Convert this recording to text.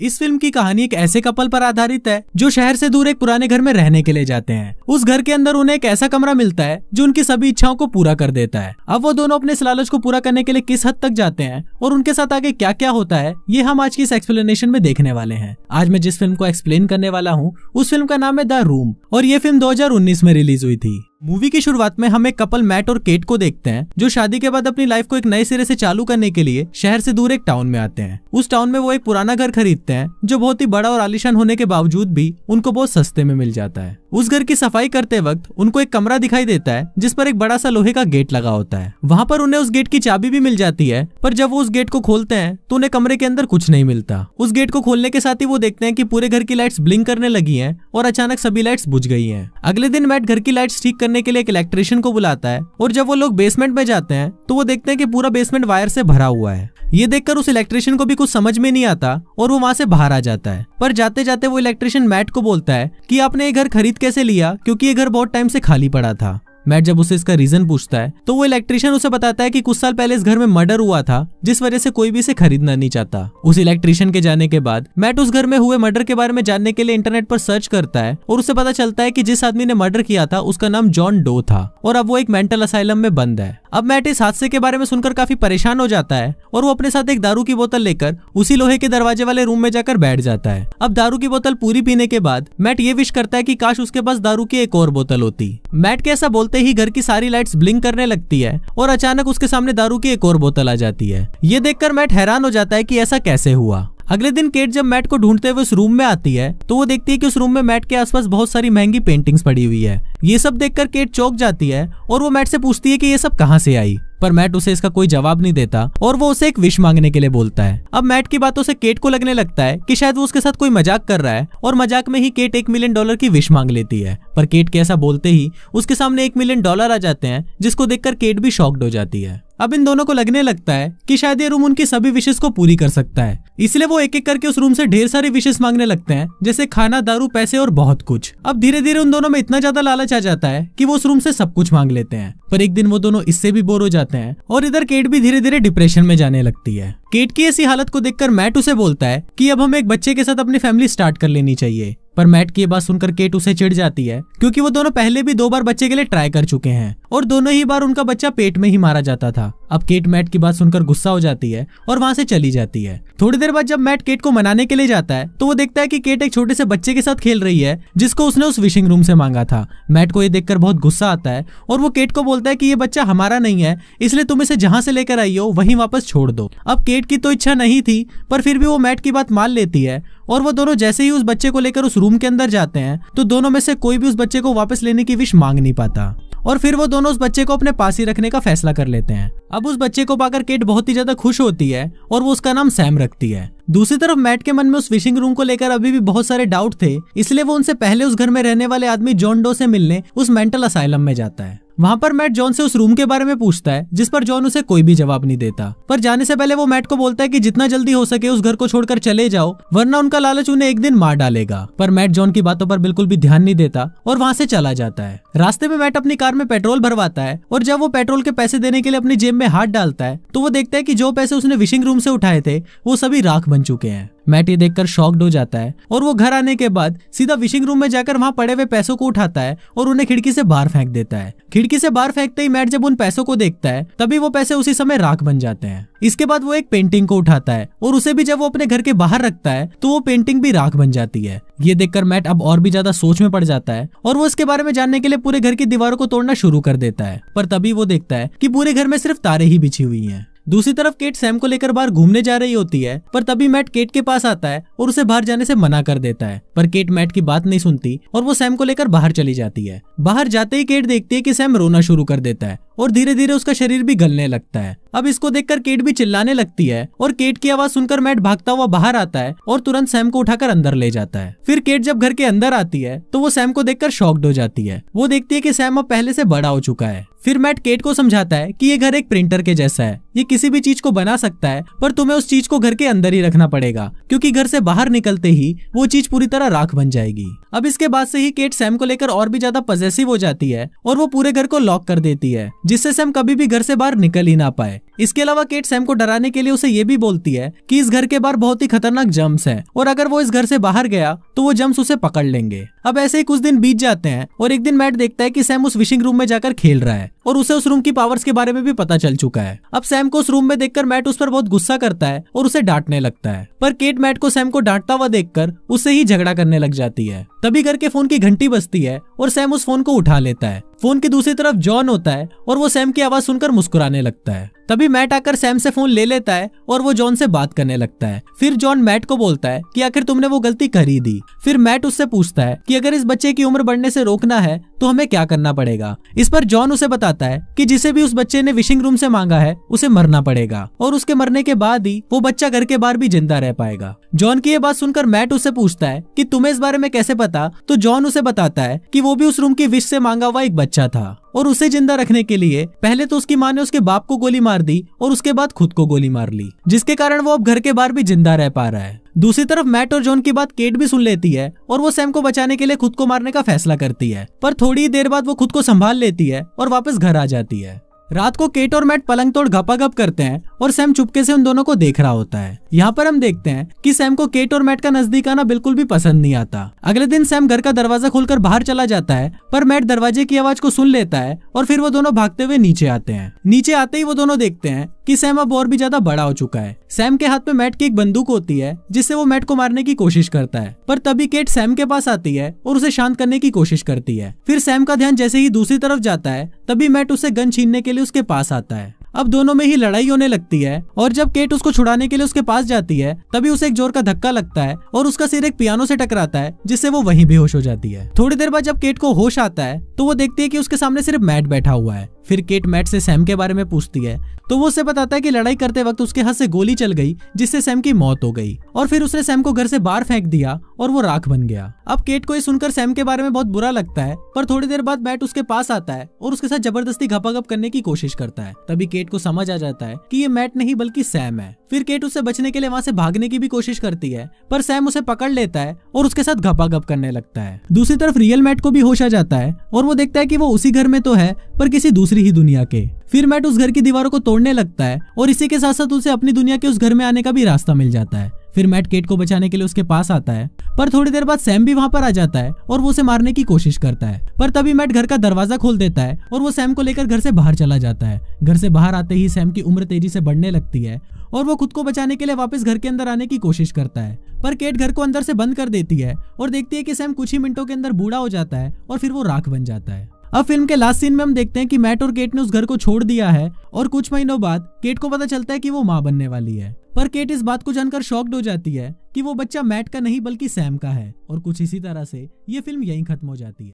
इस फिल्म की कहानी एक ऐसे कपल पर आधारित है जो शहर से दूर एक पुराने घर में रहने के लिए जाते हैं। उस घर के अंदर उन्हें एक ऐसा कमरा मिलता है जो उनकी सभी इच्छाओं को पूरा कर देता है। अब वो दोनों अपने इस लालच को पूरा करने के लिए किस हद तक जाते हैं और उनके साथ आगे क्या क्या होता है, ये हम आज की इस एक्सप्लेनेशन में देखने वाले हैं। आज मैं जिस फिल्म को एक्सप्लेन करने वाला हूँ उस फिल्म का नाम है द रूम और ये फिल्म 2019 में रिलीज हुई थी। मूवी की शुरुआत में हम एक कपल मैट और केट को देखते हैं जो शादी के बाद अपनी लाइफ को एक नए सिरे से चालू करने के लिए शहर से दूर एक टाउन में आते हैं। उस टाउन में वो एक पुराना घर खरीदते हैं जो बहुत ही बड़ा और आलीशान होने के बावजूद भी उनको बहुत सस्ते में मिल जाता है। उस घर की सफाई करते वक्त उनको एक कमरा दिखाई देता है जिस पर एक बड़ा सा लोहे का गेट लगा होता है। वहाँ पर उन्हें उस गेट की चाबी भी मिल जाती है, पर जब वो उस गेट को खोलते हैं तो उन्हें कमरे के अंदर कुछ नहीं मिलता। उस गेट को खोलने के साथ ही वो देखते हैं कि पूरे घर की लाइट्स ब्लिंक करने लगी हैं और अचानक सभी लाइट्स बुझ गई हैं। अगले दिन मैट घर की लाइट्स ठीक करने के लिए एक इलेक्ट्रिशियन को बुलाता है और जब वो लोग बेसमेंट में जाते हैं तो वो देखते हैं कि पूरा बेसमेंट वायर से भरा हुआ है। ये देखकर उस इलेक्ट्रिशियन को भी कुछ समझ में नहीं आता और वो वहाँ से बाहर आ जाता है। पर जाते जाते वो इलेक्ट्रिशियन मैट को बोलता है कि आपने ये घर खरीद कैसे लिया, क्योंकि ये घर बहुत टाइम से खाली पड़ा था। मैट जब उसे इसका रीजन पूछता है तो वो इलेक्ट्रिशियन उसे बताता है कि कुछ साल पहले इस घर में मर्डर हुआ था जिस वजह से कोई भी इसे खरीदना नहीं चाहता। उस इलेक्ट्रिशियन के जाने के बाद मैट उस घर में हुए मर्डर के बारे में जानने के लिए इंटरनेट पर सर्च करता है और उसे पता चलता है कि जिस आदमी ने मर्डर किया था उसका नाम जॉन डो था और अब वो एक मेंटल असाइलम में बंद है। अब मैट इस हादसे के बारे में सुनकर काफी परेशान हो जाता है और वो अपने साथ एक दारू की बोतल लेकर उसी लोहे के दरवाजे वाले रूम में जाकर बैठ जाता है। अब दारू की बोतल पूरी पीने के बाद मैट ये विश करता है कि काश उसके पास दारू की एक और बोतल होती। मैट के ऐसा बोलते ही घर की सारी लाइट्स ब्लिंक करने लगती है और अचानक उसके सामने दारू की एक और बोतल आ जाती है। ये देखकर मैट हैरान हो जाता है कि ऐसा कैसे हुआ। अगले दिन केट जब मैट को ढूंढते हुए उस रूम में आती है तो वो देखती है कि उस रूम में मैट के आसपास बहुत सारी महंगी पेंटिंग्स पड़ी हुई है। ये सब देखकर केट चौंक जाती है और वो मैट से पूछती है कि ये सब कहाँ से आई, पर मैट उसे इसका कोई जवाब नहीं देता और वो उसे एक विश मांगने के लिए बोलता है। अब मैट की बातों से केट को लगने लगता है कि शायद वो उसके साथ कोई मजाक कर रहा है और मजाक में ही केट $1 मिलियन की विश मांग लेती है। पर केट के ऐसा बोलते ही उसके सामने $1 मिलियन आ जाते हैं जिसको देखकर केट भी शॉक्ड हो जाती है। अब इन दोनों को लगने लगता है कि शायद ये रूम उनकी सभी विशेस को पूरी कर सकता है, इसलिए वो एक एक करके उस रूम से ढेर सारी विशेस मांगने लगते हैं, जैसे खाना, दारू, पैसे और बहुत कुछ। अब धीरे धीरे उन दोनों में इतना ज्यादा लालच आ जाता है कि वो उस रूम से सब कुछ मांग लेते हैं। पर एक दिन वो दोनों इससे भी बोर हो जाते हैं और इधर केट भी धीरे धीरे डिप्रेशन में जाने लगती है। केट की ऐसी हालत को देखकर मैट उसे बोलता है कि अब हमें एक बच्चे के साथ अपनी फैमिली स्टार्ट कर लेनी चाहिए। पर मैट की बात सुनकर केट उसे चिढ़ जाती है क्योंकि वो दोनों पहले भी 2 बार बच्चे के लिए ट्राई कर चुके हैं और दोनों ही बार उनका बच्चा पेट में ही मारा जाता था। अब केट मैट की बात सुनकर गुस्सा हो जाती है और वहाँ से चली जाती है। थोड़ी देर बाद जब मैट केट को मनाने के लिए जाता है तो वो देखता है कि केट एक छोटे से बच्चे के साथ खेल रही है जिसको उसने उस विशिंग रूम से मांगा था। मैट को ये देखकर बहुत गुस्सा आता है और वो केट को बोलता है कि ये बच्चा हमारा नहीं है, इसलिए तुम इसे जहाँ से लेकर आई हो वहीं वापस छोड़ दो। अब केट की तो इच्छा नहीं थी पर फिर भी वो मैट की बात मान लेती है और वो दोनों जैसे ही उस बच्चे को लेकर उस रूम के अंदर जाते हैं तो दोनों में से कोई भी उस बच्चे को वापस लेने की विश मांग नहीं पाता और फिर वो दोनों उस बच्चे को अपने पास ही रखने का फैसला कर लेते हैं। अब उस बच्चे को पाकर केट बहुत ही ज्यादा खुश होती है और वो उसका नाम सैम रखती है। दूसरी तरफ मैट के मन में उस विशिंग रूम को लेकर अभी भी बहुत सारे डाउट थे, इसलिए वो उनसे पहले उस घर में रहने वाले आदमी जॉन डो से मिलने उस मेंटल असाइलम में जाता है। वहाँ पर मैट जॉन से उस रूम के बारे में पूछता है जिस पर जॉन उसे कोई भी जवाब नहीं देता। पर जाने से पहले वो मैट को बोलता है कि जितना जल्दी हो सके उस घर को छोड़कर चले जाओ वरना उनका लालच उन्हें एक दिन मार डालेगा। पर मैट जॉन की बातों पर बिल्कुल भी ध्यान नहीं देता और वहाँ से चला जाता है। रास्ते में मैट अपनी कार में पेट्रोल भरवाता है और जब वो पेट्रोल के पैसे देने के लिए अपनी जेब में हाथ डालता है तो वो देखता है कि जो पैसे उसने विशिंग रूम से उठाए थे वो सभी राख बन चुके हैं। मैट ये देखकर शॉक्ड हो जाता है और वो घर आने के बाद सीधा विशिंग रूम में जाकर वहाँ पड़े हुए पैसों को उठाता है और उन्हें खिड़की से बाहर फेंक देता है। खिड़की से बाहर फेंकते ही मैट जब उन पैसों को देखता है तभी वो पैसे उसी समय राख बन जाते हैं। इसके बाद वो एक पेंटिंग को उठाता है और उसे भी जब वो अपने घर के बाहर रखता है तो वो पेंटिंग भी राख बन जाती है। ये देखकर मैट अब और भी ज्यादा सोच में पड़ जाता है और वो इसके बारे में जानने के लिए पूरे घर की दीवारों को तोड़ना शुरू कर देता है। पर तभी वो देखता है कि पूरे घर में सिर्फ तारे ही बिछी हुई हैं। दूसरी तरफ केट सैम को लेकर बाहर घूमने जा रही होती है पर तभी मैट केट के पास आता है और उसे बाहर जाने से मना कर देता है। पर केट मैट की बात नहीं सुनती और वो सैम को लेकर बाहर चली जाती है। बाहर जाते ही केट देखती है कि सैम रोना शुरू कर देता है और धीरे धीरे उसका शरीर भी गलने लगता है। अब इसको देखकर केट भी चिल्लाने लगती है और केट की आवाज सुनकर मैट भागता हुआ बाहर आता है और तुरंत सैम को उठाकर अंदर ले जाता है। फिर केट जब घर के अंदर आती है तो वो सैम को देखकर शॉक्ड हो जाती है। वो देखती है कि सैम अब पहले से बड़ा हो चुका है। फिर मैट केट को समझाता है कि ये घर एक प्रिंटर के जैसा है, ये किसी भी चीज को बना सकता है पर तुम्हें उस चीज को घर के अंदर ही रखना पड़ेगा क्योंकि घर से बाहर निकलते ही वो चीज पूरी तरह राख बन जाएगी। अब इसके बाद से ही केट सैम को लेकर और भी ज्यादा पजेसिव हो जाती है और वो पूरे घर को लॉक कर देती है, जिससे सैम कभी भी घर से बाहर निकल ही ना पाए। इसके अलावा केट सैम को डराने के लिए उसे ये भी बोलती है कि इस घर के बाहर बहुत ही खतरनाक जम्स हैं और अगर वो इस घर से बाहर गया तो वो जम्स उसे पकड़ लेंगे। अब ऐसे ही कुछ दिन बीत जाते हैं और एक दिन मैट देखता है कि सैम उस विशिंग रूम में जाकर खेल रहा है और उसे उस रूम की पावर्स के बारे में भी पता चल चुका है। अब सैम को उस रूम में देखकर मैट उस पर बहुत गुस्सा करता है और उसे डांटने लगता है, पर केट मैट को सैम को डांटता हुआ देखकर उससे ही झगड़ा करने लग जाती है। तभी घर के फोन की घंटी बजती है और सैम उस फोन को उठा लेता है। फोन की दूसरी तरफ जॉन होता है और वो सैम की आवाज सुनकर मुस्कुराने लगता है। तभी मैट आकर सैम से फोन ले लेता है और वो जॉन से बात करने लगता है। फिर जॉन मैट को बोलता है कि आखिर तुमने वो गलती कर ही दी। फिर मैट उससे पूछता है कि अगर इस बच्चे की उम्र बढ़ने से रोकना है तो हमें क्या करना पड़ेगा। इस पर जॉन उसे बताता है कि जिसे भी उस बच्चे ने विशिंग रूम से मांगा है उसे मरना पड़ेगा और उसके मरने के बाद ही वो बच्चा घर के बाहर भी जिंदा रह पाएगा। जॉन की ये बात सुनकर मैट उससे पूछता है कि तुम्हें इस बारे में कैसे पता, तो जॉन उसे बताता है कि वो भी उस रूम की विश से मांगा हुआ एक बच्चा था और उसे जिंदा रखने के लिए पहले तो उसकी माँ ने उसके बाप को गोली मार दी और उसके बाद खुद को गोली मार ली, जिसके कारण वो अब घर के बाहर भी जिंदा रह पा रहा है। दूसरी तरफ मैट और जॉन की बात केट भी सुन लेती है और वो सैम को बचाने के लिए खुद को मारने का फैसला करती है, पर थोड़ी देर बाद वो खुद को संभाल लेती है और वापस घर आ जाती है। रात को केट और मैट पलंग तोड़ घपाघप करते हैं और सैम चुपके से उन दोनों को देख रहा होता है। यहाँ पर हम देखते हैं कि सैम को केट और मैट का नजदीक आना बिल्कुल भी पसंद नहीं आता। अगले दिन सैम घर का दरवाजा खोलकर बाहर चला जाता है, पर मैट दरवाजे की आवाज को सुन लेता है और फिर वो दोनों भागते हुए नीचे आते हैं। नीचे आते ही वो दोनों देखते हैं कि सैम अब और भी ज्यादा बड़ा हो चुका है। सैम के हाथ में मैट की एक बंदूक होती है जिससे वो मैट को मारने की कोशिश करता है, पर तभी केट सैम के पास आती है और उसे शांत करने की कोशिश करती है। फिर सैम का ध्यान जैसे ही दूसरी तरफ जाता है तभी मैट उसे गन छीनने के लिए उसके पास आता है। अब दोनों में ही लड़ाई होने लगती है और जब केट उसको छुड़ाने के लिए उसके पास जाती है तभी उसे एक जोर का धक्का लगता है और उसका सिर एक पियानो से टकराता है, जिससे वो वहीं बेहोश हो जाती है। थोड़ी देर बाद जब केट को होश आता है तो वो देखती है कि उसके सामने सिर्फ मैट बैठा हुआ है। फिर केट मैट से सैम के बारे में पूछती है तो वो उसे बताता है कि लड़ाई करते वक्त उसके हाथ से गोली चल गई जिससे सैम की मौत हो गई और फिर उसने सैम को घर से बाहर फेंक दिया और वो राख बन गया। अब केट को ये सुनकर सैम के बारे में बहुत बुरा लगता है, पर थोड़ी देर बाद मैट उसके पास आता है और उसके साथ जबरदस्ती घपाघप करने की कोशिश करता है। तभी केट को समझ आ जाता है कि ये मैट नहीं बल्कि सैम है। फिर केट उससे बचने के लिए वहाँ से भागने की भी कोशिश करती है, पर सैम उसे पकड़ लेता है और उसके साथ घपाघप करने लगता है। दूसरी तरफ रियल मैट को भी होश आ जाता है और वो देखता है कि वो उसी घर में तो है पर किसी दूसरी ही दुनिया के। फिर मैट उस घर की दीवारों को तोड़ने लगता है और इसी के साथ साथ उसे अपनी दुनिया के उस घर में आने का भी रास्ता मिल जाता है। फिर मैट केट को बचाने के लिए उसके पास आता है, पर थोड़ी देर बाद सैम भी वहाँ पर आ जाता है और वो उसे मारने की कोशिश करता है, पर तभी मैट घर का दरवाजा खोल देता है और वो सैम को लेकर घर से बाहर चला जाता है। घर से बाहर आते ही सैम की उम्र तेजी से बढ़ने लगती है और वो खुद को बचाने के लिए वापस घर के अंदर आने की कोशिश करता है, पर केट घर को अंदर से बंद कर देती है और देखती है कि सैम कुछ ही मिनटों के अंदर बूढ़ा हो जाता है और फिर वो राख बन जाता है। अब फिल्म के लास्ट सीन में हम देखते हैं कि मैट और केट ने उस घर को छोड़ दिया है और कुछ महीनों बाद केट को पता चलता है कि वो माँ बनने वाली है, पर केट इस बात को जानकर शॉक्ड हो जाती है कि वो बच्चा मैट का नहीं बल्कि सैम का है और कुछ इसी तरह से ये फिल्म यहीं खत्म हो जाती है।